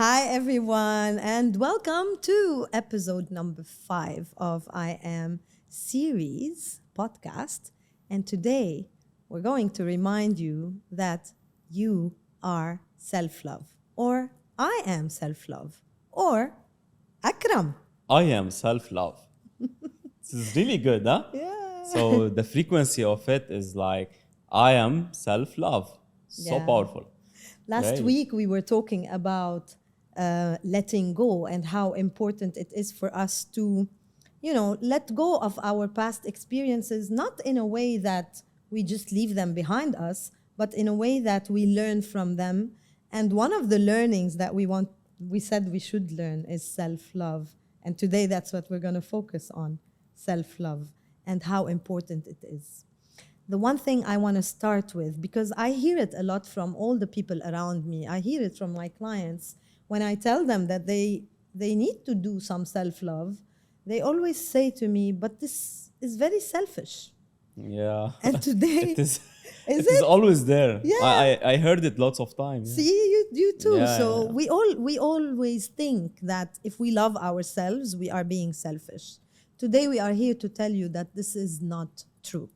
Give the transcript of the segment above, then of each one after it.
Hi, everyone, and welcome to episode number 5 of I Am series podcast. And today we're going to remind you that you are self love, or I am self love, or Akram. I am self-love. This is really good, huh? Yeah. So the frequency of it is like, I am self-love. So Yeah. powerful. Last Great. week, we were talking about letting go and how important it is for us to, let go of our past experiences, not in a way that we just leave them behind us, but in a way that we learn from them. And one of the learnings that we said we should learn is self-love. And today, that's what we're going to focus on, self-love and how important it is. The one thing I want to start with, because I hear it a lot from all the people around me, I hear it from my clients, when I tell them that they need to do some self-love, they always say to me, but this is very selfish. Yeah. And today, It is is it is it? always there. Yeah. I heard it lots of times. Yeah. See, you too. Yeah, So yeah. we always think that if we love ourselves, we are being selfish. Today we are here to tell you that this is not true.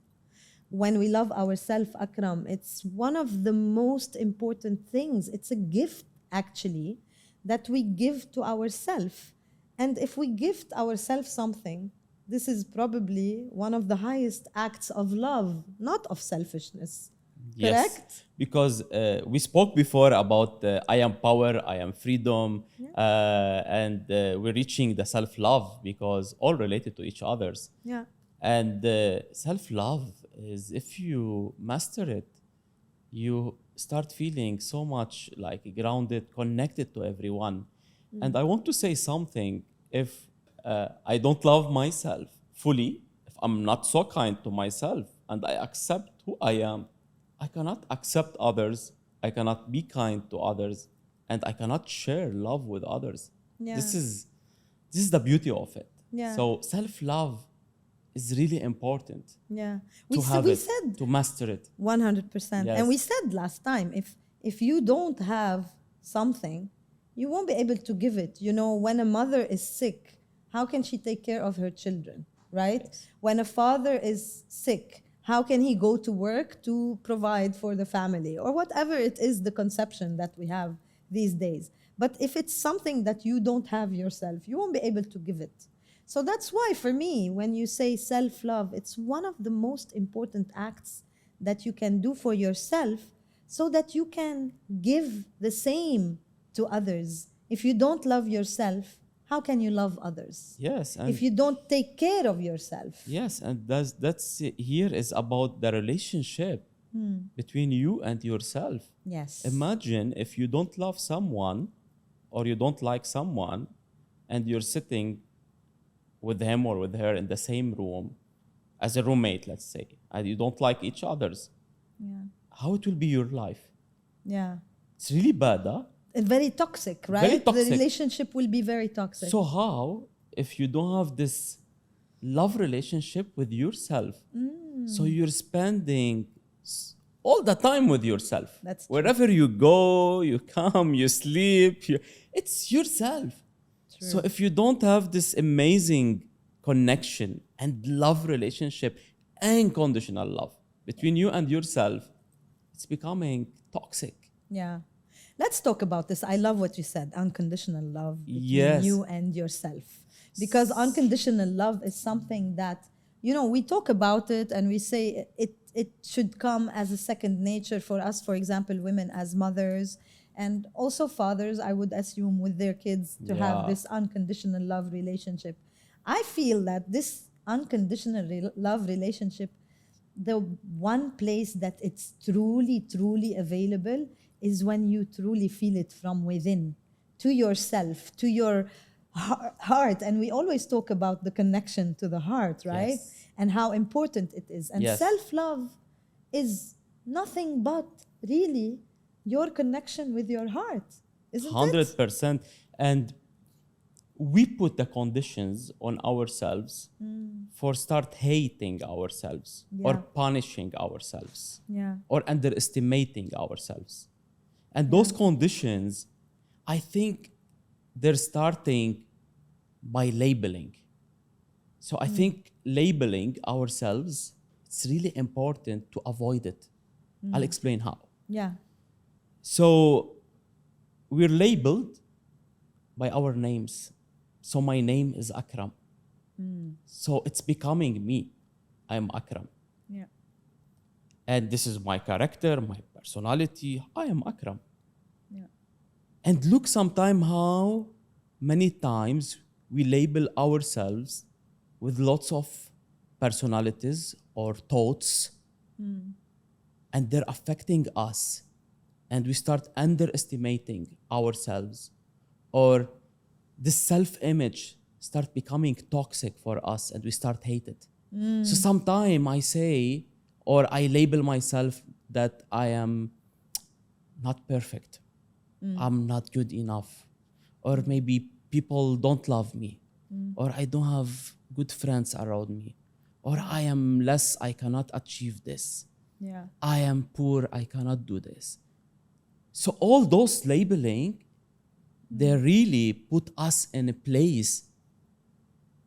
When we love ourselves, Akram, it's one of the most important things. It's a gift, actually, that we give to ourselves. And if we gift ourselves something, this is probably one of the highest acts of love, not of selfishness. Yes. Correct? Because we spoke before about I am power, I am freedom, Yeah. and we're reaching the self-love because all related to each others. Yeah. And self-love is, if you master it, you start feeling so much like grounded, connected to everyone. And I want to say something. If I don't love myself fully, if I'm not so kind to myself and I accept who I am, I cannot accept others, I cannot be kind to others, and I cannot share love with others. Yeah. This is the beauty of it. Yeah. So self-love is really important Yeah. to have We it, said to master it. 100%. And we Yes. said last time, if you don't have something, you won't be able to give it. You know, when a mother is sick, how can she take care of her children, right? Yes. When a father is sick, how can he go to work to provide for the family or whatever it is, the conception that we have these days? But if it's something that you don't have yourself, you won't be able to give it. So that's why, for me, when you say self love, it's one of the most important acts that you can do for yourself so that you can give the same to others. If you don't love yourself, how can you love others? Yes, If you don't take care of yourself. yes, and that's here is about the relationship between you and yourself. Yes. Imagine if you don't love someone or you don't like someone and you're sitting with him or with her in the same room as a roommate, let's say, and you don't like each other's, Yeah. how it will be your life? Yeah. It's really bad, huh? And very toxic, right? Very The toxic. relationship will be very toxic. So how, if you don't have this love relationship with yourself, so you're spending all the time with yourself. That's true. Wherever you go, you come, you sleep, it's yourself. So if you don't have this amazing connection and love relationship and conditional love between you and yourself, it's becoming toxic. Yeah. Let's talk about this. I love what you said, unconditional love between Yes. you and yourself. Because unconditional love is something that, we talk about it and we say it should come as a second nature for us, for example, women as mothers and also fathers, I would assume, with their kids to have Yeah. this unconditional love relationship. I feel that this unconditional love relationship, the one place that it's truly available is when you truly feel it from within, to yourself, to your heart. And we always talk about the connection to the heart, right? Yes. And how important it is. And Yes. self-love is nothing but really your connection with your heart, isn't it? 100%. And we put the conditions on ourselves for start hating ourselves or Yeah. punishing ourselves Yeah. or underestimating ourselves. And those conditions, I think they're starting by labeling. So I think labeling ourselves, it's really important to avoid it. I'll explain how. Yeah. So we're labeled by our names. So my name is Akram. So it's becoming me. I'm Akram. Yeah. And this is my character, my personality. I am Akram. Yeah. And look sometime how many times we label ourselves with lots of personalities or thoughts, and they're affecting us. And we start underestimating ourselves, or this self-image start becoming toxic for us, and we start hate it. So sometime I say, or I label myself that I am not perfect. I'm not good enough. Or maybe people don't love me. Or I don't have good friends around me. Or I am less, I cannot achieve this. Yeah. I am poor, I cannot do this. So all those labeling, they really put us in a place.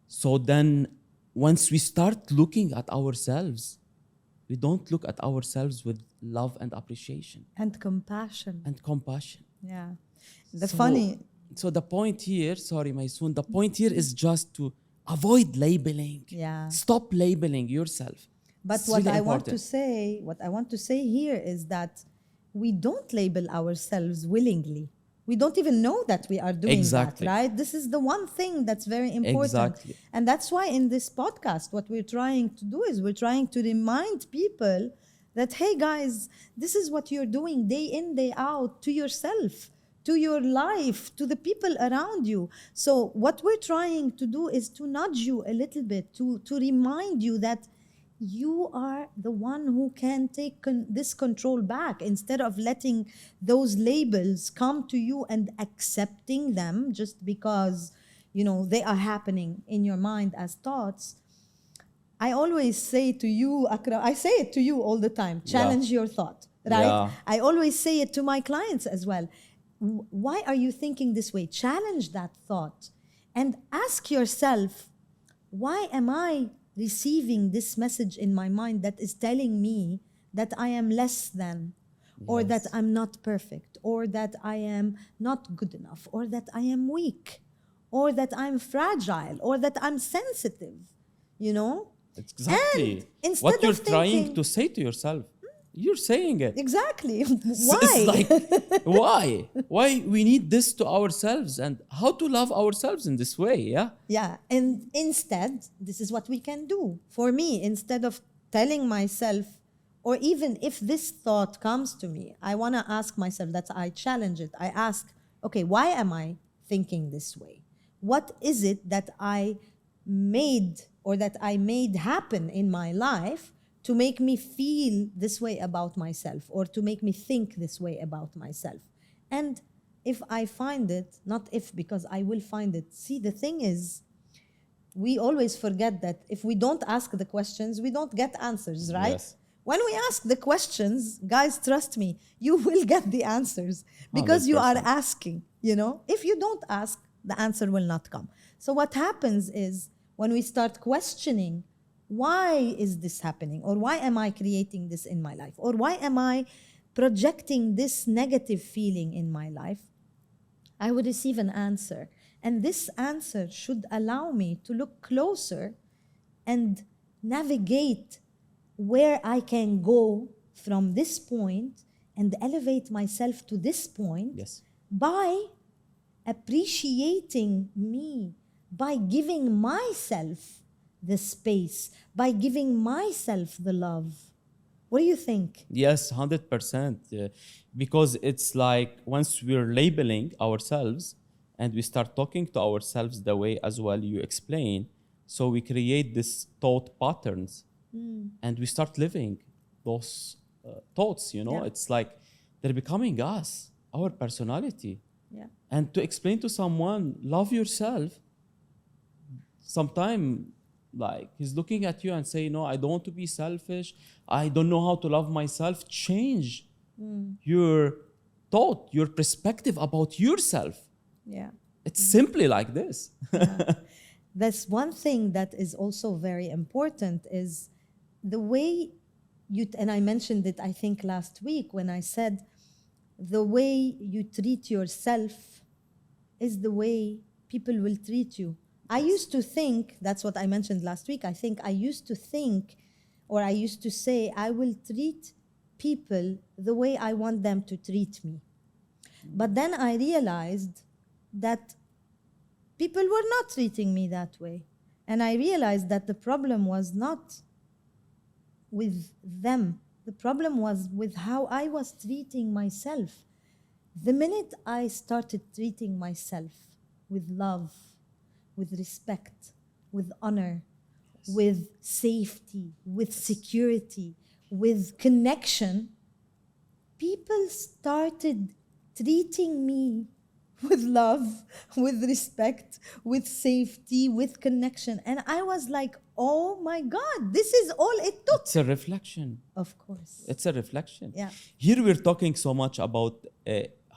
So then once we start looking at ourselves, we don't look at ourselves with love and appreciation And compassion. and compassion. Yeah. The So, funny. so the point here, sorry, Maysoon, the point here is just to avoid labeling. Yeah. Stop labeling yourself. But It's what really I want to important. say, what I want to say here is that we don't label ourselves willingly. We don't even know that we are doing Exactly. that, right? This is the one thing that's very important. Exactly. And that's why in this podcast, what we're trying to do is we're trying to remind people that, hey guys, this is what you're doing day in, day out to yourself, to your life, to the people around you. So what we're trying to do is to nudge you a little bit, to remind you that you are the one who can take this control back instead of letting those labels come to you and accepting them just because they are happening in your mind as thoughts. I always say to you, Akram, I say it to you all the time, Yeah. challenge your thought, right? Yeah. I always say it to my clients as well. Why are you thinking this way? Challenge that thought and ask yourself, why am I receiving this message in my mind that is telling me that I am less than, or that Yes. I'm not perfect, or that I am not good enough, or that I am weak, or that I'm fragile, or that I'm sensitive, you know? Exactly. And instead What you're of trying thinking, to say to yourself, you're saying it. exactly, It's why? like, why? Why we need this to ourselves, and how to love ourselves in this way, yeah? Yeah, and instead, this is what we can do. For me, instead of telling myself, or even if this thought comes to me, I want to ask myself, that I challenge it. I ask, okay, why am I thinking this way? What is it that I made or that I made happen in my life to make me feel this way about myself or to make me think this way about myself? And if I find it, not if, because I will find it. See, the thing is, we always forget that if we don't ask the questions, we don't get answers, right? Yes. When we ask the questions, guys, trust me, you will get the answers because you are 100%. asking, If you don't ask, the answer will not come. So what happens is when we start questioning, why is this happening? Or why am I creating this in my life? Or why am I projecting this negative feeling in my life? I would receive an answer. And this answer should allow me to look closer and navigate where I can go from this point and elevate myself to this point Yes. by appreciating me, by giving myself the space, by giving myself the love. What do you think? Yes, 100%. Because it's like once we're labeling ourselves and we start talking to ourselves the way as well you explain, so we create this thought patterns and we start living those thoughts, Yeah. It's like they're becoming us, our personality. Yeah. And to explain to someone, love yourself, sometime like he's looking at you and say, no, I don't want to be selfish, I don't know how to love myself. Change your thought, your perspective about yourself. Yeah. It's simply like this. That's one thing that is also very important is the way you, and I mentioned it, I think, last week when I said the way you treat yourself is the way people will treat you. I used to think, that's what I mentioned last week, I used to think, or I used to say, I will treat people the way I want them to treat me. But then I realized that people were not treating me that way. And I realized that the problem was not with them. The problem was with how I was treating myself. The minute I started treating myself with love, with respect, with honor, with safety, with security, with connection, people started treating me with love, with respect, with safety, with connection. And I was like, oh my God, this is all it took. It's a reflection. Of course. It's a reflection. Yeah. Here we're talking so much about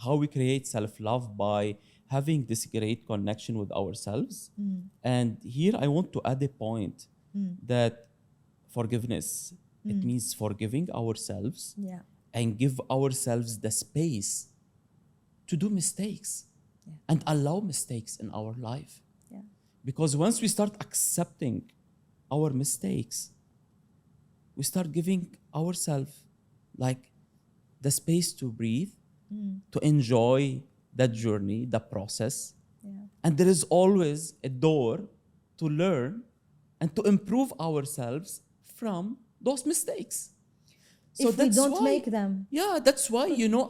how we create self-love by having this great connection with ourselves. And here I want to add a point that forgiveness, it means forgiving ourselves Yeah. and give ourselves the space to do mistakes and allow mistakes in our life. Yeah. Because once we start accepting our mistakes, we start giving ourselves like the space to breathe, to enjoy that journey, the process. Yeah. And there is always a door to learn and to improve ourselves from those mistakes. So If we that's don't why, make them. yeah, that's why, you know,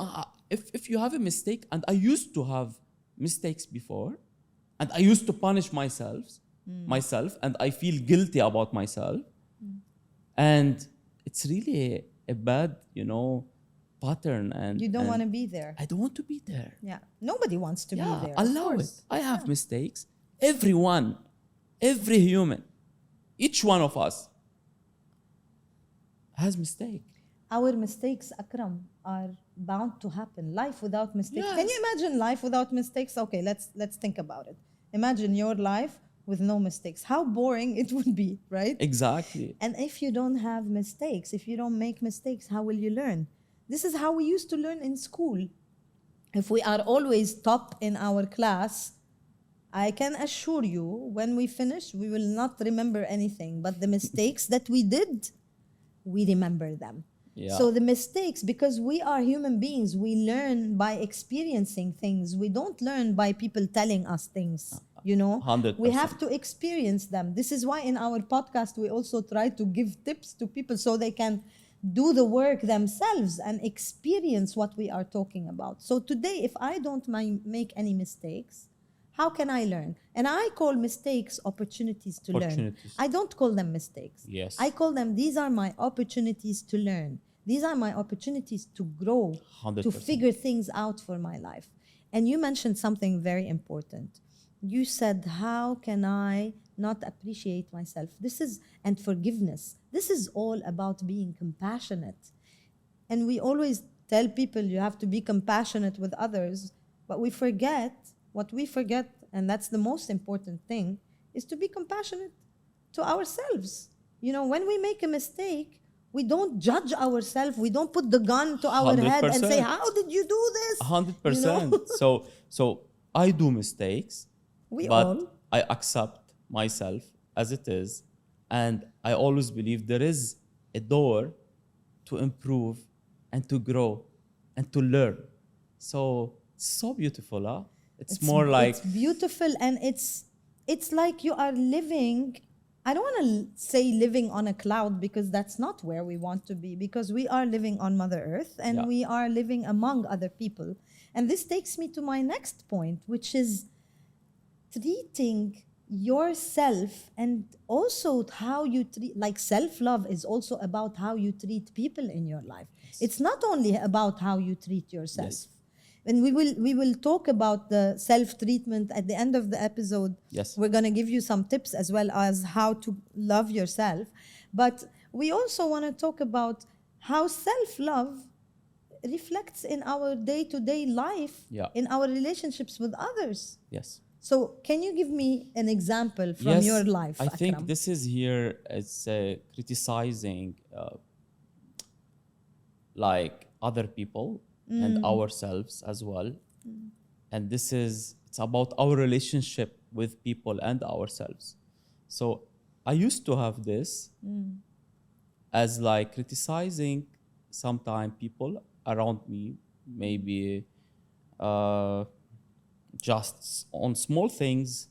if you have a mistake, and I used to have mistakes before, and I used to punish myself, and I feel guilty about myself. And it's really a bad, you know, pattern. And You don't and want to be there. I don't want to be there. Yeah. Nobody wants to be there. of Allow it. course. I have mistakes. Everyone, every human, each one of us has mistake. Our mistakes, Akram, are bound to happen. Life without mistakes. Can you Yes. imagine life without mistakes? Okay, let's think about it. Imagine your life with no mistakes. How boring it would be, right? Exactly. And if you don't have mistakes, if you don't make mistakes, how will you learn? This is how we used to learn in school. If we are always top in our class, I can assure you, when we finish, we will not remember anything. But the mistakes that we did, we remember them. Yeah. So the mistakes, because we are human beings, we learn by experiencing things. We don't learn by people telling us things, you know? 100%. We have to experience them. This is why in our podcast, we also try to give tips to people so they can do the work themselves and experience what we are talking about. So today, if I don't make any mistakes, how can I learn? And I call mistakes opportunities to learn. Opportunities. I don't call them mistakes. Yes. I call them, these are my opportunities to learn. These are my opportunities to grow, 100%. to figure things out for my life. And you mentioned something very important. You said, how can I not appreciate myself? And forgiveness. This is all about being compassionate. And we always tell people you have to be compassionate with others, but what we forget, and that's the most important thing, is to be compassionate to ourselves. You know, when we make a mistake, we don't judge ourselves. We don't put the gun to our head and say, 100%. how did you do this? 100%. You know? So I do mistakes, We but all. I accept myself as it is, and I always believe there is a door to improve and to grow and to learn. So it's so beautiful, huh? It's more like It's beautiful, and it's like you are living. I don't want to say living on a cloud, because that's not where we want to be, because we are living on Mother Earth and Yeah. we are living among other people. And this takes me to my next point, which is treating yourself, and also how you treat, like self-love is also about how you treat people in your life. It's not only about how you treat yourself. Yes. And we will talk about the self-treatment at the end of the episode. Yes. We're going to give you some tips as well as how to love yourself. But we also want to talk about how self-love reflects in our day-to-day life, Yeah. in our relationships with others. Yes. So can you give me an example from Yes, your life, I think Akram? this is here. It's criticizing like other people and ourselves as well. And this is, it's about our relationship with people and ourselves. So I used to have this as like criticizing sometime people around me, maybe uh, just on small things,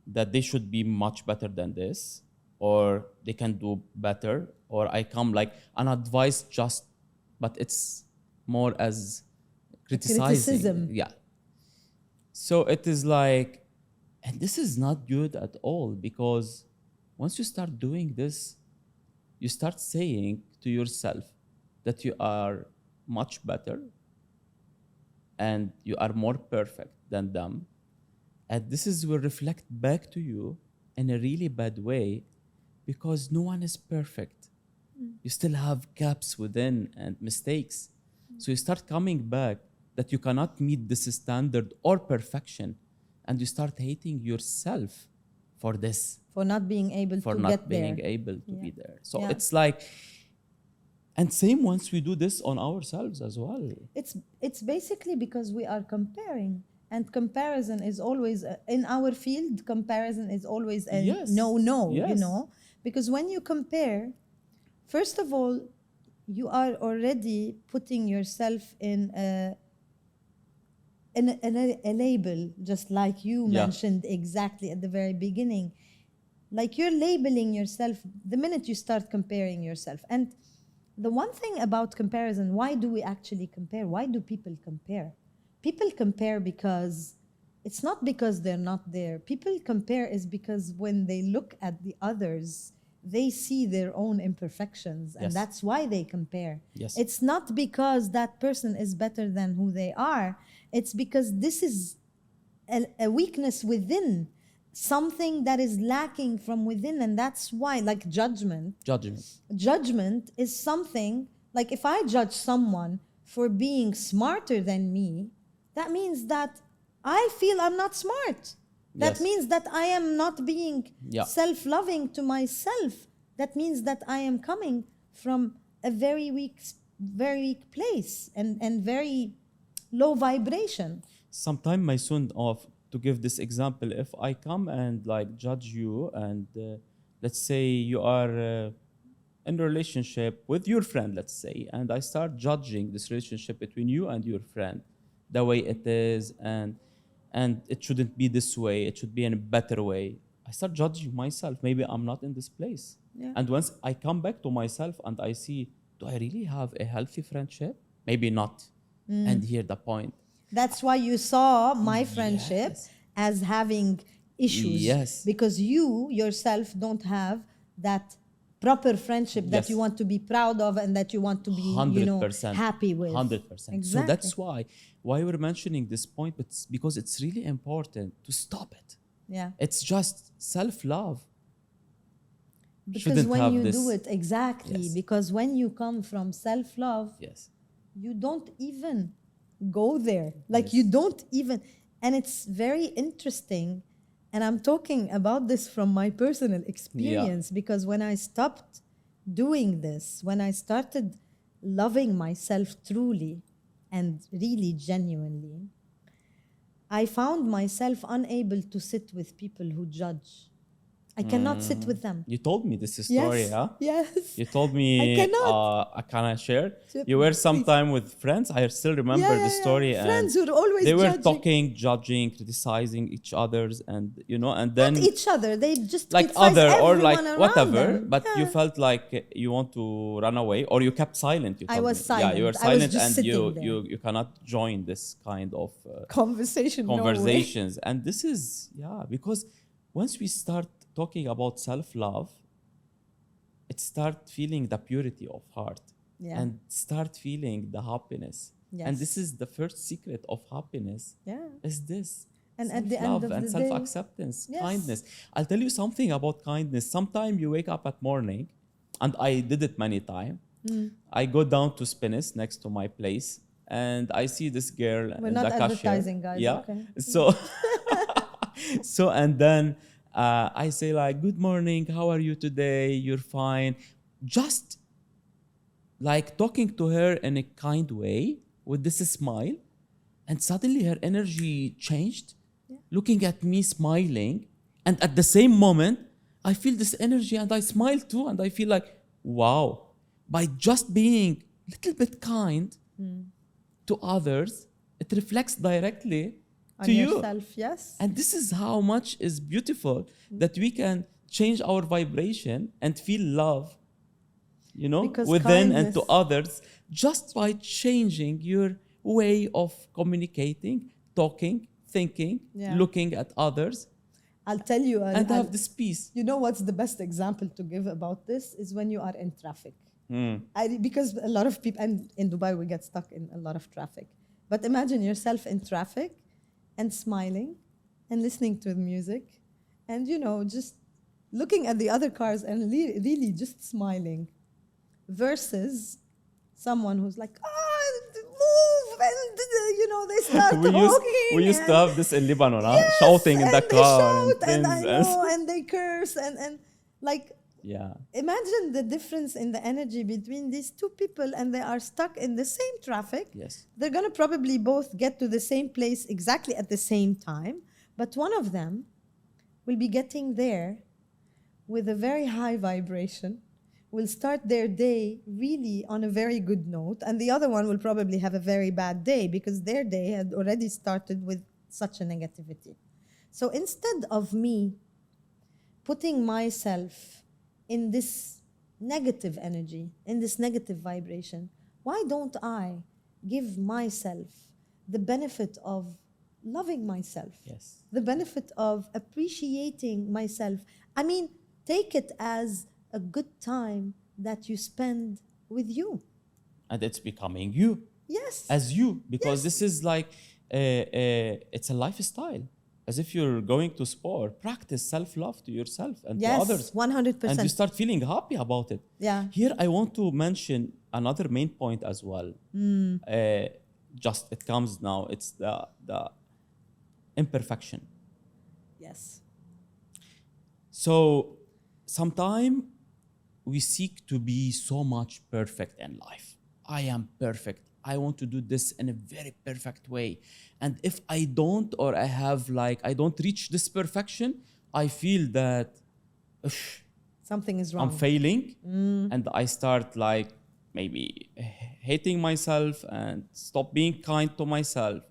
that they should be much better than this, or they can do better, or I come like an advice just, but it's more as A criticizing. criticism. Yeah. So it is like, and this is not good at all, because once you start doing this, you start saying to yourself that you are much better and you are more perfect than them. And this is will reflect back to you in a really bad way, because no one is perfect. You still have gaps within and mistakes. So you start coming back that you cannot meet this standard or perfection, and you start hating yourself for this, For not being able for to not get being there. able to Yeah. be there. So Yeah. it's like, and same once we do this on ourselves as well. It's basically because we are comparing, and comparison is always in our field. Comparison is always a Yes, no, yes, because when you compare, first of all, you are already putting yourself in a label, just like you yeah, mentioned exactly at the very beginning. Like you're labeling yourself the minute you start comparing yourself. And the one thing about comparison, why do we actually compare? Why do people compare? People compare because it's not because they're not there. People compare is because when they look at the others, they see their own imperfections, and yes, that's why they compare. yes, It's not because that person is better than who they are, it's because this is a weakness within, something that is lacking from within. And that's why, like judgment. judgment is something, like if I judge someone for being smarter than me, that means that I feel I'm not smart. That Yes, means that I am not being yeah. self-loving to myself. That means that I am coming from a very weak place, and very low vibration. Sometime my son of, to give this example, if I come and like judge you, and let's say you are in a relationship with your friend, let's say, and I start judging this relationship between you and your friend, the way it is, and it shouldn't be this way, it should be in a better way. I start judging myself, maybe I'm not in this place. Yeah. And once I come back to myself and I see, do I really have a healthy friendship? Maybe not. And here the point. That's why you saw my friendship Yes. as having issues, Yes. because you yourself don't have that proper friendship that you Yes. want to be proud of and that you want to be, 100%. happy with. 100%. So Exactly. that's why we're mentioning this point, but it's because it's really important to stop it. Yeah. It's just self-love. Because Shouldn't when have you do this. it, exactly, Yes. because when you come from self love, Yes. you don't even go there. Like you Yes. don't even, and it's very interesting. And I'm talking about this from my personal Yeah. experience, because when I stopped doing this, when I started loving myself truly and really genuinely, I found myself unable to sit with people who judge. I cannot sit with them. You told me this story, Yes, huh? yes. You told I me, cannot. can I share? So, You were please. sometime with friends. I still Yeah, remember the yeah, yeah. story, and Friends who are always they were judging. talking, judging, criticizing each others, and and Not then each other. They just like criticize other or everyone like around whatever, them. but you Yeah. felt like you want to run away, or you kept silent. You I told was me, yeah, you were silent. I was silent, just and sitting you there. you cannot join this kind of Conversation, no way. conversations. And this is, yeah, because once we start talking about self-love, it start feeling the purity of heart, Yeah. and start feeling the happiness. And this Yes. is the first secret of happiness, Yeah. is this And at the end self-love of and the day, self-acceptance, yes. kindness. I'll tell you something about kindness. Sometimes you wake up at morning, and I did it many times. I go down to Spinnis next to my place, and I see this girl We're in not the cashier. advertising, guys, Yeah. okay? So So, and then I say like, good morning, how are you today? You're fine. Just like talking to her in a kind way with this smile. And suddenly her energy changed, Yeah. looking at me smiling. And at the same moment, I feel this energy and I smile too. And I feel like, wow, by just being a little bit kind to others, it reflects directly to On you. yourself, yes. And this is how much is beautiful that we can change our vibration and feel love, Because within and to kindness, others just by changing your way of communicating, talking, thinking, yeah. looking at others, I'll tell you, and have this peace. you know what's the best example to give about this is when you are in traffic. Because a lot of people, and in Dubai we get stuck in a lot of traffic. But imagine yourself in traffic and smiling and listening to the music and, just looking at the other cars and really just smiling versus someone who's like, move, and, they start we used talking we used to and have this in Lebanon, yes, shouting in the and they car and shout, and things. I know, and they curse, and like, Yeah, imagine the difference in the energy between these two people, and they are stuck in the same traffic. yes, They're gonna probably both get to the same place exactly at the same time, but one of them will be getting there with a very high vibration, will start their day really on a very good note, and the other one will probably have a very bad day because their day had already started with such a negativity. So instead of me putting myself in this negative energy, in this negative vibration, why don't I give myself the benefit of loving myself, yes. the benefit of appreciating myself? I mean, take it as a good time that you spend with you. And it's becoming you, Yes. as you, because Yes. this is like it's a lifestyle. As if you're going to sport, practice self-love to yourself and to Yes, others, and you 100%. start feeling happy about it. Yeah. Here I want to mention another main point as well. Just it comes now, it's the imperfection. Yes. So sometimes we seek to be so much perfect in life. I am perfect. I want to do this in a very perfect way. And if I don't, or I don't reach this perfection, I feel that Something is I'm wrong. failing. And I start like maybe hating myself and stop being kind to myself.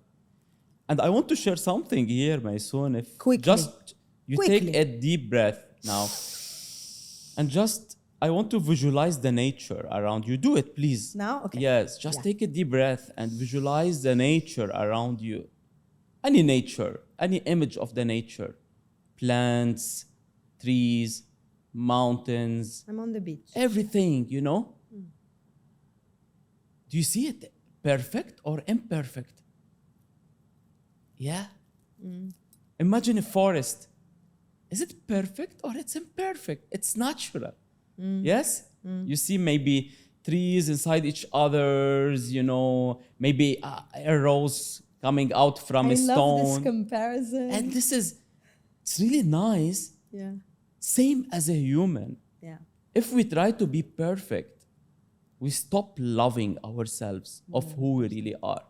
And I want to share something here, Maysoon. If Quickly. just you take Quickly. a deep breath now and just I want to visualize the nature around you. Do it, please. Now? Okay. Yes, just Yeah. take a deep breath and visualize the nature around you. Any nature, any image of the nature. Plants, trees, mountains, I'm on the beach. everything. Do you see it perfect or imperfect? Yeah. Imagine a forest. Is it perfect or it's imperfect? It's natural. Yes? You see maybe trees inside each others, maybe arrows coming out from I a love this stone. comparison. And it's really nice. Yeah. Same as a human. Yeah. If we try to be perfect, we stop loving ourselves of who we really are.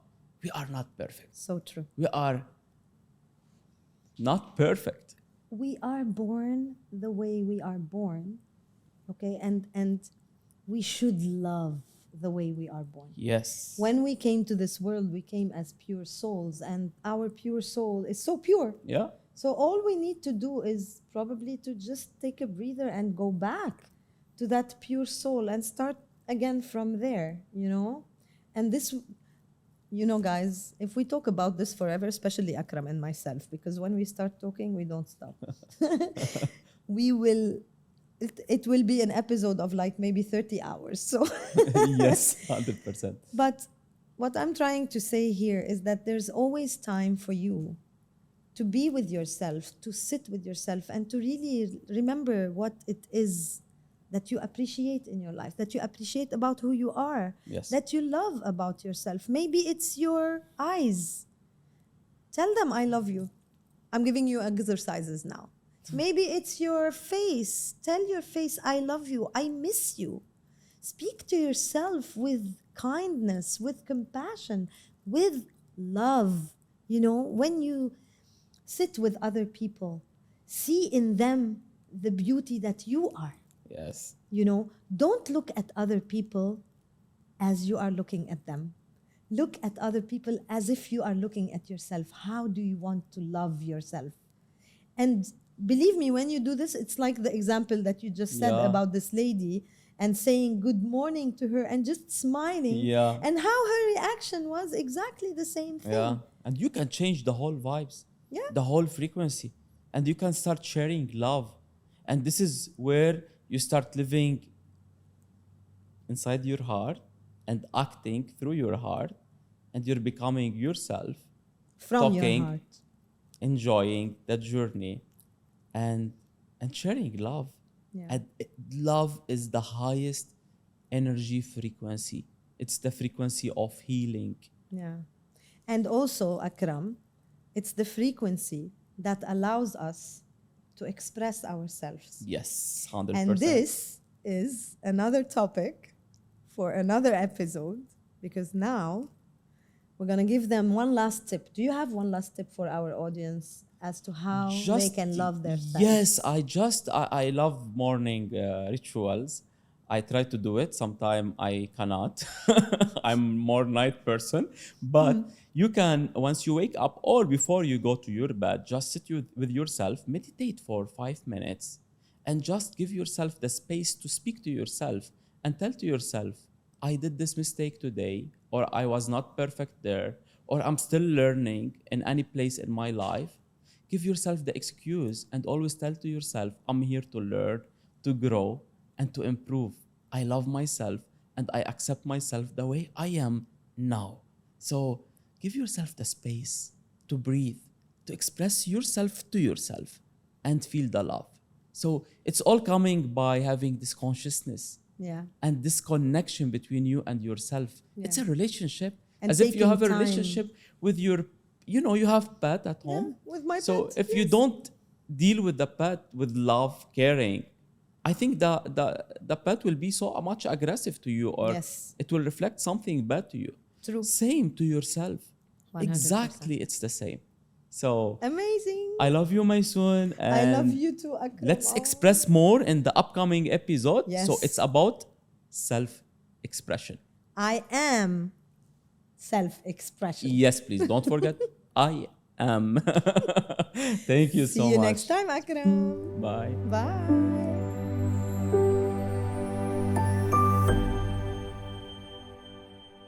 We are not perfect. So true. We are not perfect. We are born the way we are born, okay? And we should love the way we are born. Yes. When we came to this world, we came as pure souls, and our pure soul is so pure. Yeah. So all we need to do is probably to just take a breather and go back to that pure soul and start again from there, And this, guys, if we talk about this forever, especially Akram and myself, because when we start talking, we don't stop. It will be an episode of like maybe 30 hours. So Yes, 100%. But what I'm trying to say here is that there's always time for you to be with yourself, to sit with yourself, and to really remember what it is that you appreciate in your life, that you appreciate about who you are, Yes. that you love about yourself. Maybe it's your eyes. Tell them, I love you. I'm giving you exercises now. Maybe it's your face. Tell your face, I love you, I miss you. Speak to yourself with kindness, with compassion, with love. You know, when you sit with other people, see in them the beauty that you are. Yes. You know, don't look at other people as you are looking at them. Look at other people as if you are looking at yourself. How do you want to love yourself? And believe me, when you do this, it's like the example that you just said Yeah. about this lady and saying good morning to her and just smiling, Yeah. and how her reaction was exactly the same Yeah. thing. And you can change the whole vibes, Yeah. the whole frequency, and you can start sharing love. And this is where you start living inside your heart and acting through your heart, and you're becoming yourself, From your talking, heart. enjoying that journey, and sharing love. Yeah. And love is the highest energy frequency. It's the frequency of healing. Yeah. And also, Akram, it's the frequency that allows us to express ourselves. Yes, And 100%. this is another topic for another episode, because now we're going to give them one last tip. Do you have one last tip for our audience as to how they Just can love themselves? yes, I love morning rituals. I try to do it. Sometimes I cannot. I'm more night person, but you can, once you wake up or before you go to your bed, just sit with yourself, meditate for 5 minutes, and just give yourself the space to speak to yourself and tell to yourself, I did this mistake today, or I was not perfect there, or I'm still learning in any place in my life. Give yourself the excuse and always tell to yourself, I'm here to learn, to grow, and to improve. I love myself and I accept myself the way I am now. So give yourself the space to breathe, to express yourself to yourself and feel the love. So it's all coming by having this consciousness Yeah. and this connection between you and yourself. It's Yeah. a relationship. And As if you taking have a time. relationship with your, you have pet at Yeah, home. with my So pet, if you yes. don't deal with the pet with love, caring, I think the pet will be so much aggressive to you, or Yes. it will reflect something bad to you. True. Same to yourself. 100%. Exactly, it's the same. So Amazing. I love you, Maysoon, I love and you too, Akram. let's Oh. express more in the upcoming episode. Yes. So it's about self-expression. I am self-expression. Yes, please don't forget. I am. Thank you See so you much. next time, Akram. Bye. Bye.